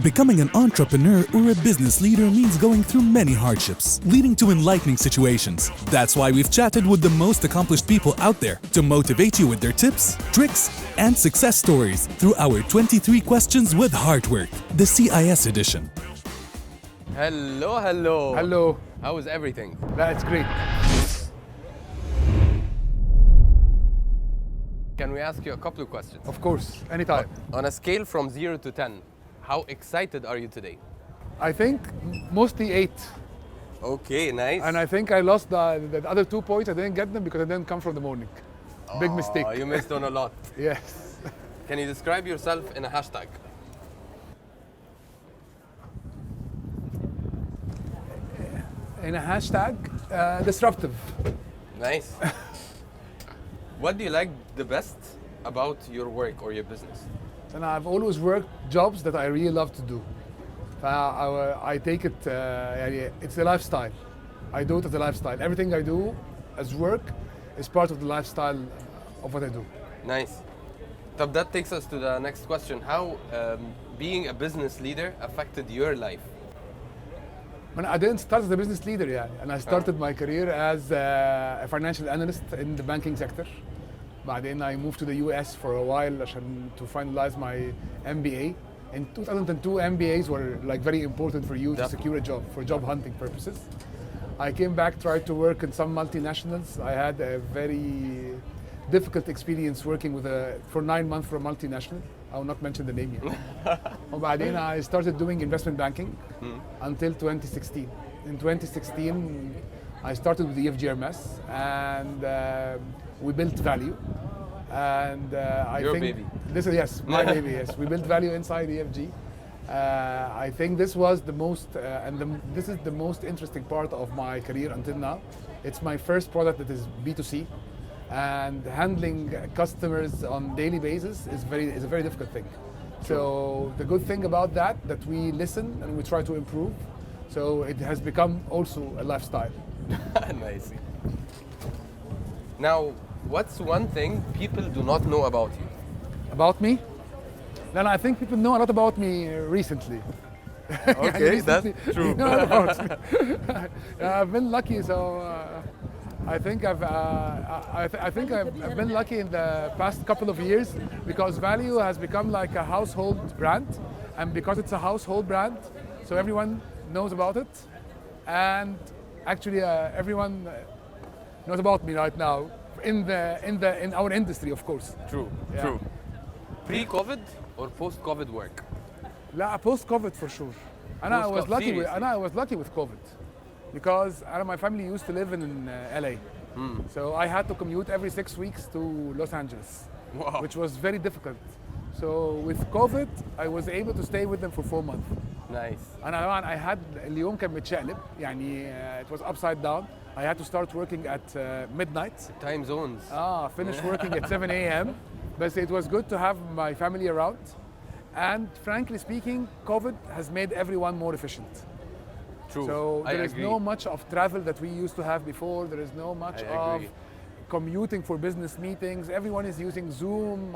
Becoming an entrepreneur or a business leader means going through many hardships, leading to enlightening situations. That's why we've chatted with the most accomplished people out there to motivate you with their tips, tricks, and success stories through our 23 Questions with Heartwork, the CIS edition. Hello, hello. Hello. How is everything? That's great. Can we ask you a couple of questions? Of course, anytime. On a scale from 0 to 10, how excited are you today? I think mostly 8. Okay, nice. And I think I lost the other 2 points. I didn't get them because I didn't come from the morning. Big mistake. You missed on a lot. Yes. Can you describe yourself in a hashtag? In a hashtag, disruptive. Nice. What do you like the best about your work or your business? And I've always worked jobs that I really love to do. I take it, it's a lifestyle. I do it as a lifestyle. Everything I do as work is part of the lifestyle of what I do. Nice. So that takes us to the next question. How being a business leader affected your life? When I didn't start as a business leader, and I started my career as a financial analyst in the banking sector. Then I moved to the US for a while to finalize my MBA. In 2002, MBAs were like very important for you to secure a job, for job hunting purposes. I came back, tried to work in some multinationals. I had a very difficult experience working for 9 months for a multinational. I will not mention the name yet. Then I started doing investment banking until 2016. In 2016, I started with the EFGRMS and we built ValU. And Your baby. This is, yes, my baby, yes. We built ValU inside EFG. I think this was the most, this is the most interesting part of my career until now. It's my first product that is B2C. And handling customers on daily basis is a very difficult thing. So the good thing about that we listen and we try to improve. So it has become also a lifestyle. Nice. Now, what's one thing people do not know about you? About me? Then I think people know a lot about me recently. Okay, that's true. Know a lot about me. I've been lucky, so I think I've been lucky in the past couple of years because ValU has become like a household brand, and because it's a household brand, so everyone knows about it, and actually everyone knows about me right now in our industry, of course. True, Yeah. true. Pre-COVID or post-COVID work? Post-COVID for sure. And I was lucky with COVID. Because my family used to live in LA. So I had to commute every 6 weeks to Los Angeles, which was very difficult. So with COVID, I was able to stay with them for 4 months. Nice. And I had اليوم كان متشقلب يعني it was upside down. I had to start working at midnight. Time zones. Finish working at 7 a.m. But it was good to have my family around. And frankly speaking, COVID has made everyone more efficient. True. So there is agree. no much of travel that we used to have before. There is no much of commuting for business meetings. Everyone is using Zoom,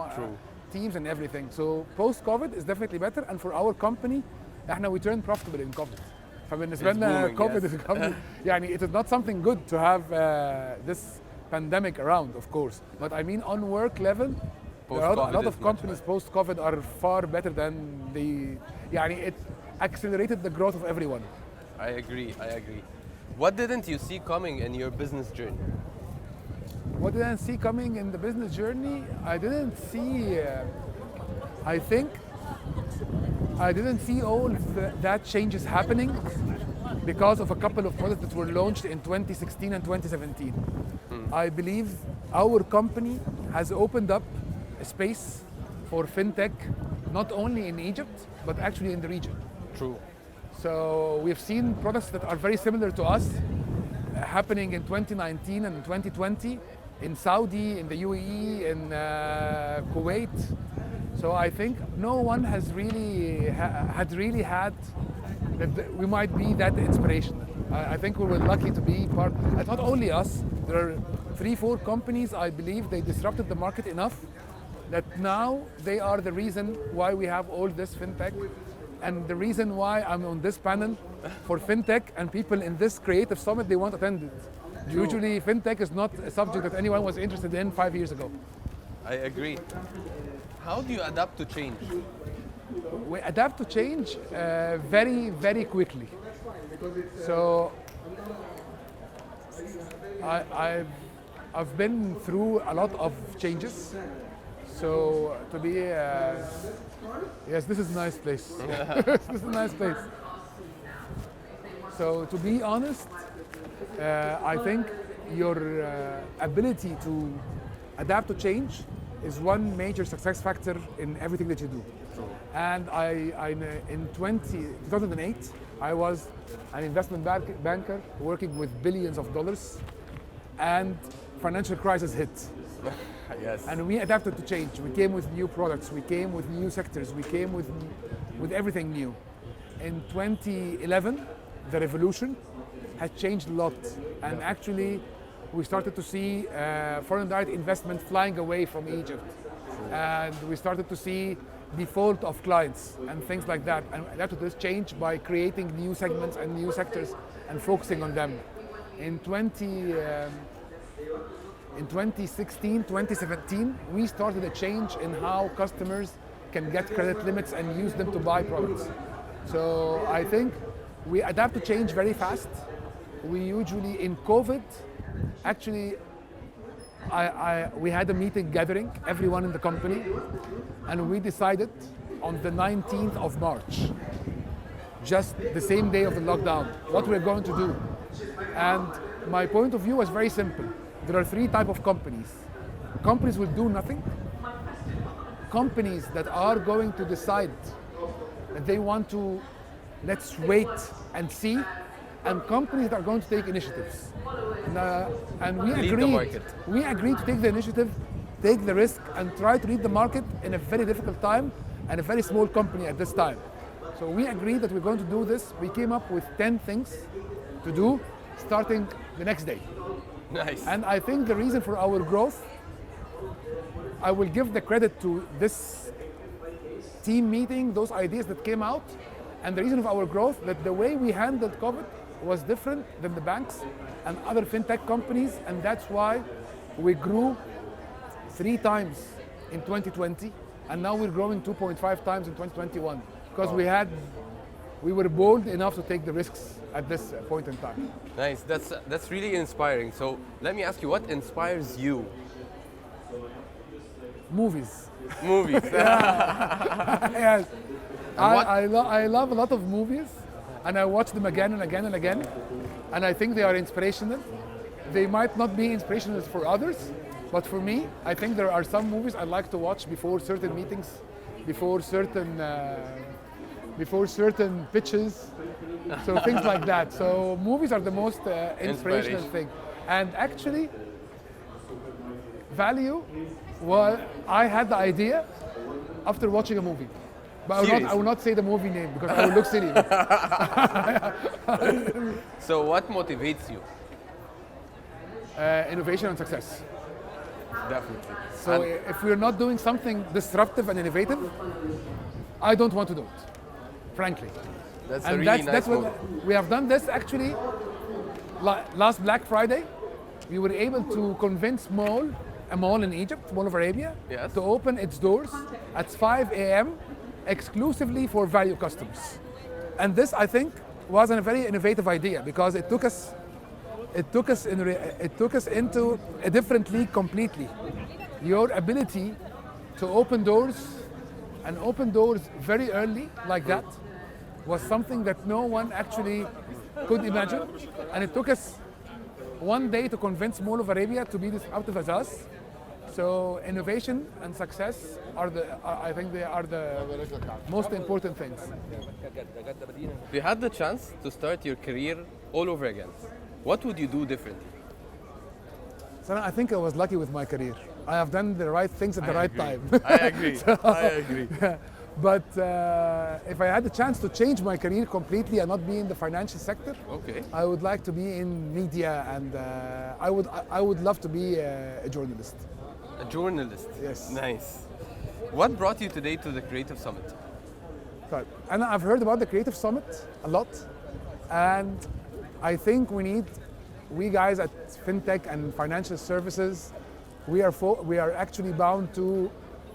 Teams and everything. So post-COVID is definitely better. And for our company, we turned profitable in COVID. فبالنسبة لنا COVID is coming. It is not something good to have this pandemic around, of course. But I mean on work level, a lot of companies post-COVID are far better than it accelerated the growth of everyone. I agree. What didn't you see coming in your business journey? What did I see coming in the business journey? I didn't see, I didn't see all that changes happening because of a couple of products that were launched in 2016 and 2017. I believe our company has opened up a space for fintech, not only in Egypt, but actually in the region. True. So we've seen products that are very similar to us happening in 2019 and 2020 in Saudi, in the UAE, in Kuwait. So I think no one has really had that we might be that inspirational. I think we were lucky to be part. And not only us, there are 3-4 companies I believe they disrupted the market enough that now they are the reason why we have all this fintech And the reason why I'm on this panel for fintech and people in this creative summit, they won't attend it. True. Usually fintech is not a subject that anyone was interested in 5 years ago. I agree. How do you adapt to change? We adapt to change very, very quickly. So I've been through a lot of changes. So to be, yes, this is a nice place. This is a nice place. So to be honest, I think your ability to adapt to change is one major success factor in everything that you do. And in 2008, I was an investment banker working with billions of dollars, and financial crisis hit. Yes. And we adapted to change. We came with new products, we came with new sectors, we came with everything new. In 2011, the revolution had changed a lot. And actually, we started to see foreign direct investment flying away from Egypt. And we started to see default of clients and things like that. And adapted to this change by creating new segments and new sectors and focusing on them. In 2016, 2017, we started a change in how customers can get credit limits and use them to buy products. So I think we adapt to change very fast. We usually, in COVID, actually, we had a meeting gathering, everyone in the company, and we decided on the 19th of March, just the same day of the lockdown, what we're going to do. And my point of view was very simple. There are three types of companies. Companies will do nothing. Companies that are going to decide that they want to, let's wait and see, and companies that are going to take initiatives. And we agreed to take the initiative, take the risk, and try to lead the market in a very difficult time and a very small company at this time. So we agreed that we're going to do this. We came up with 10 things to do starting the next day. Nice. And I think the reason for our growth, I will give the credit to this team meeting, those ideas that came out, and the reason of our growth, that the way we handled COVID was different than the banks and other fintech companies, and that's why we grew 3 times in 2020, and now we're growing 2.5 times in 2021, because we were bold enough to take the risks at this point in time. Nice, that's really inspiring. So let me ask you, what inspires you? Movies. Movies. Yes. I love a lot of movies, and I watch them again and again and again, and I think they are inspirational. They might not be inspirational for others, but for me, I think there are some movies I like to watch before certain meetings, before certain pitches, so things like that. So movies are the most inspirational thing. And actually, ValU, well, I had the idea after watching a movie. But I will not say the movie name because I will look silly. So what motivates you? Innovation and success. Definitely. So if we're not doing something disruptive and innovative, I don't want to do it, frankly. That's and a really that's nice what we have done this actually. Last Black Friday, we were able to convince a mall in Egypt, Mall of Arabia, Yes. to open its doors at 5 a.m. exclusively for ValU customers. And this, I think, was a very innovative idea because it took us into a different league completely. Your ability to open doors very early like that was something that no one actually could imagine. And it took us one day to convince Mall of Arabia to be disruptive as us. So innovation and success I think they are the most important things. If you had the chance to start your career all over again, what would you do differently? So I think I was lucky with my career. I have done the right things at the right time. I agree. I agree. But if I had the chance to change my career completely and not be in the financial sector, Okay. I would like to be in media, and I would love to be a journalist. A journalist. Yes. Nice. What brought you today to the Creative Summit? Right. And I've heard about the Creative Summit a lot, and I think we guys at FinTech and financial services, we are actually bound to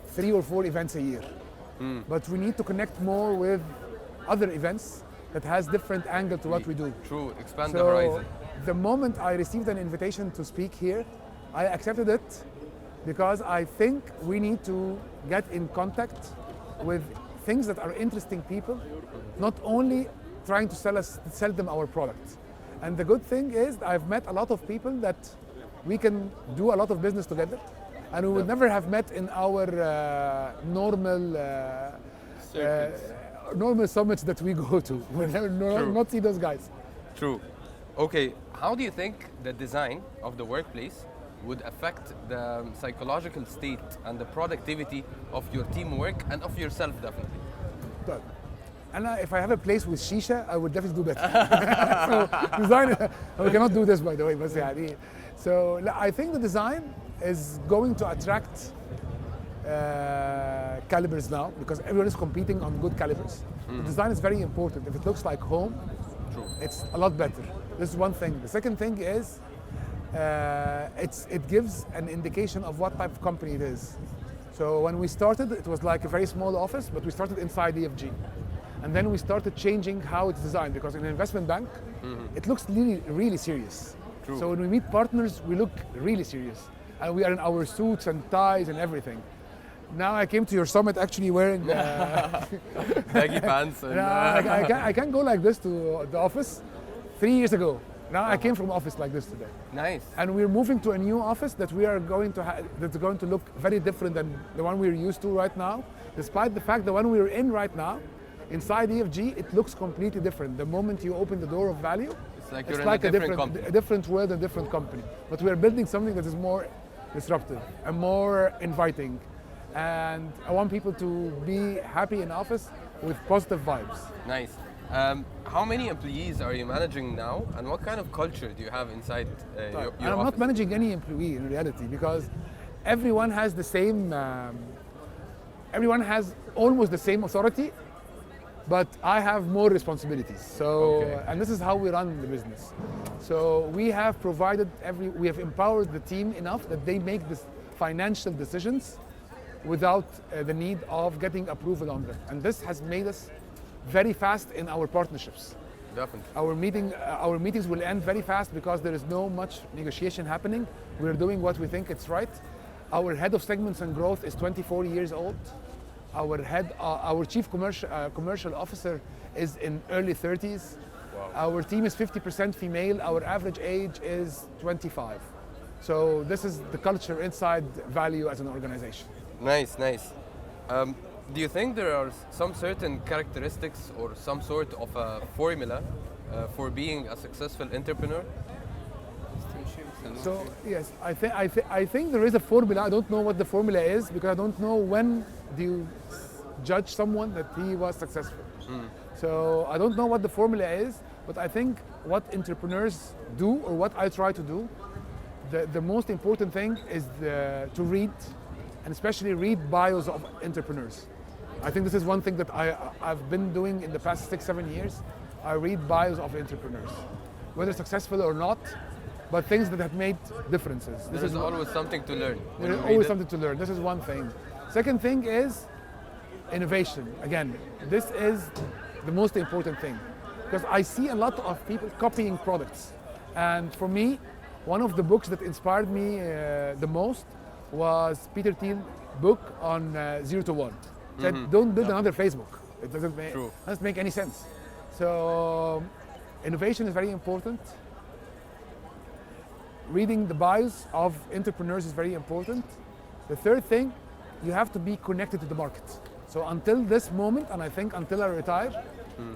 3 or 4 events a year. But we need to connect more with other events that has different angle to what we do. True, expand the horizon. The moment I received an invitation to speak here, I accepted it because I think we need to get in contact with things that are interesting people, not only trying to sell them our product. And the good thing is I've met a lot of people that we can do a lot of business together, and we would never have met in our normal summits that we go to. We'll never not see those guys. True. Okay, how do you think the design of the workplace would affect the psychological state and the productivity of your teamwork and of yourself, definitely? But, and if I have a place with shisha, I would definitely do better. So design, we cannot do this, by the way, but yeah. So I think the design is going to attract calibers now, because everyone is competing on good calibers. The design is very important. If it looks like home, True. It's a lot better. This is one thing. The second thing is it gives an indication of what type of company it is. So when we started, it was like a very small office, but we started inside EFG. And then we started changing how it's designed, because in an investment bank, it looks really, really serious. True. So when we meet partners, we look really serious. And we are in our suits and ties and everything. Now I came to your summit actually wearing baggy pants. And, I can't go like this to the office 3 years ago. Now I came from office like this today. Nice. And we're moving to a new office that we are going to that's going to look very different than the one we're used to right now. Despite the fact the one we're in right now, inside EFG, it looks completely different. The moment you open the door of ValU, It's like you're in a different company. A different world, a different company. But we are building something that is more disruptive and more inviting. And I want people to be happy in office with positive vibes. Nice. How many employees are you managing now, and what kind of culture do you have inside your I'm office? not managing any employee in reality, because everyone has the same, everyone has almost the same authority, but I have more responsibilities. So, and this is how we run the business. So we have we have empowered the team enough that they make the financial decisions without the need of getting approval on them. And this has made us very fast in our partnerships. Definitely. Our meetings will end very fast because there is no much negotiation happening. We're doing what we think it's right. Our head of segments and growth is 24 years old. Our chief commercial officer is in early 30s. Wow. Our team is 50% female. Our average age is 25. So this is the culture inside ValU as an organization. Nice, nice. Do you think there are some certain characteristics or some sort of a formula for being a successful entrepreneur? So yes, I think there is a formula. I don't know what the formula is, because I don't know when do you judge someone that he was successful. So I don't know what the formula is, but I think what entrepreneurs do, or what I try to do, the most important thing is to read, and especially read bios of entrepreneurs. I think this is one thing that I've been doing in the past 6-7 years. I read bios of entrepreneurs, whether successful or not, but things that have made differences. There is always something to learn. There is always something to learn. This is one thing. Second thing is innovation. Again, this is the most important thing, because I see a lot of people copying products. And for me, one of the books that inspired me the most was Peter Thiel's book on 0 to 1. Said, don't build another Facebook. It doesn't make any sense. So innovation is very important. Reading the bios of entrepreneurs is very important. The third thing, you have to be connected to the market. So until this moment, and I think until I retire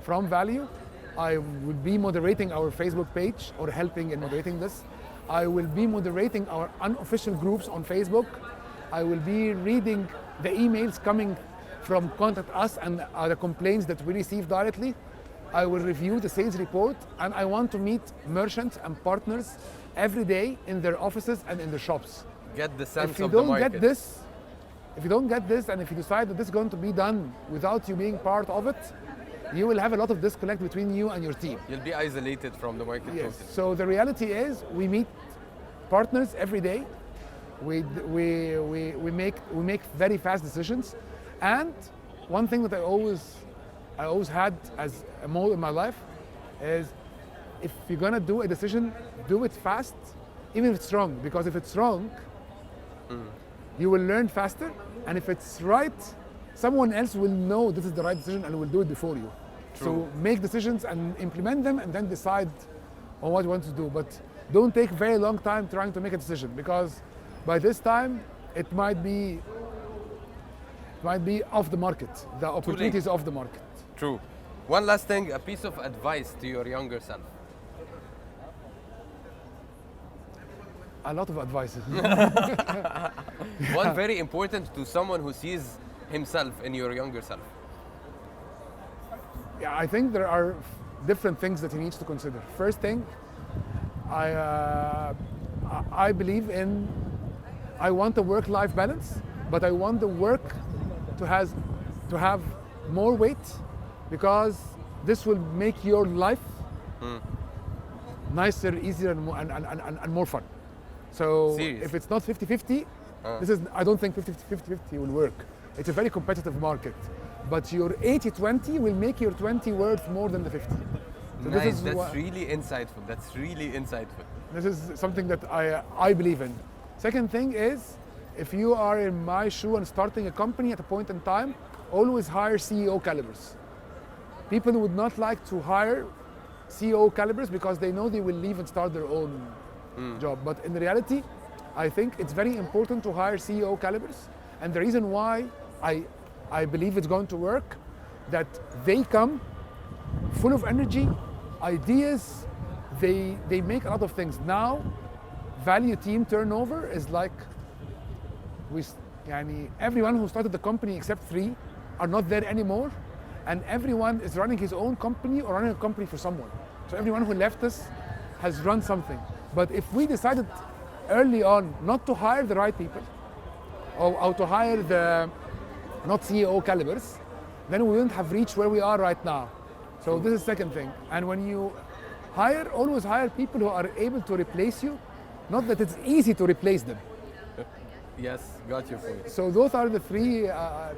from ValU, I will be moderating our Facebook page, or helping in moderating this. I will be moderating our unofficial groups on Facebook. I will be reading the emails coming from Contact Us and the complaints that we receive directly. I will review the sales report, and I want to meet merchants and partners every day in their offices and in their shops. Get the sense If you of the don't market. get this, if you don't get this, and if you decide that this is going to be done without you being part of it, you will have a lot of disconnect between you and your team. You'll be isolated from the market. Yes. Totally. So the reality is, we meet partners every day. We make very fast decisions, and one thing that I always had as a motto in my life is, if you're gonna do a decision, do it fast, even if it's wrong. Because if it's wrong, you will learn faster, and if it's right, someone else will know this is the right decision and will do it before you. True. So make decisions and implement them, and then decide on what you want to do. But don't take very long time trying to make a decision, because by this time it might be off the market. The opportunity is off the market. True. One last thing, a piece of advice to your younger self. A lot of advices. One very important to someone who sees himself in your younger self. Yeah, I think there are different things that he needs to consider. First thing, I believe in, I want a work-life balance, but I want the work to have more weight, because this will make your life nicer, easier, and more fun. So Serious? if it's not 50-50, I don't think 50-50 will work. It's a very competitive market. But your 80-20 will make your 20 worth more than the 50. So Nice, that's really insightful. This is something that I believe in. Second thing is, if you are in my shoe and starting a company at a point in time, always hire CEO calibers. People would not like to hire CEO calibers because they know they will leave and start their own job. But in reality, I think it's very important to hire CEO calibers. And the reason why I believe it's going to work, that they come full of energy, ideas, they make a lot of things. Now, ValU team turnover is like, everyone who started the company except 3 are not there anymore, and everyone is running his own company or running a company for someone. So everyone who left us has run something. But if we decided early on not to hire the right people, or to hire the not CEO calibers, then we wouldn't have reached where we are right now. So this is the second thing. And when you hire, always hire people who are able to replace you, not that it's easy to replace them. Yes, got your point. So those are the 3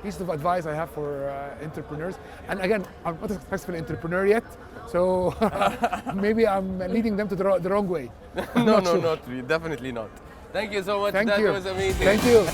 pieces of advice I have for entrepreneurs. And again, I'm not a successful entrepreneur yet, so maybe I'm leading them to the wrong way. No, not really, definitely not. Thank you so much. Thank That you. was amazing. Thank you.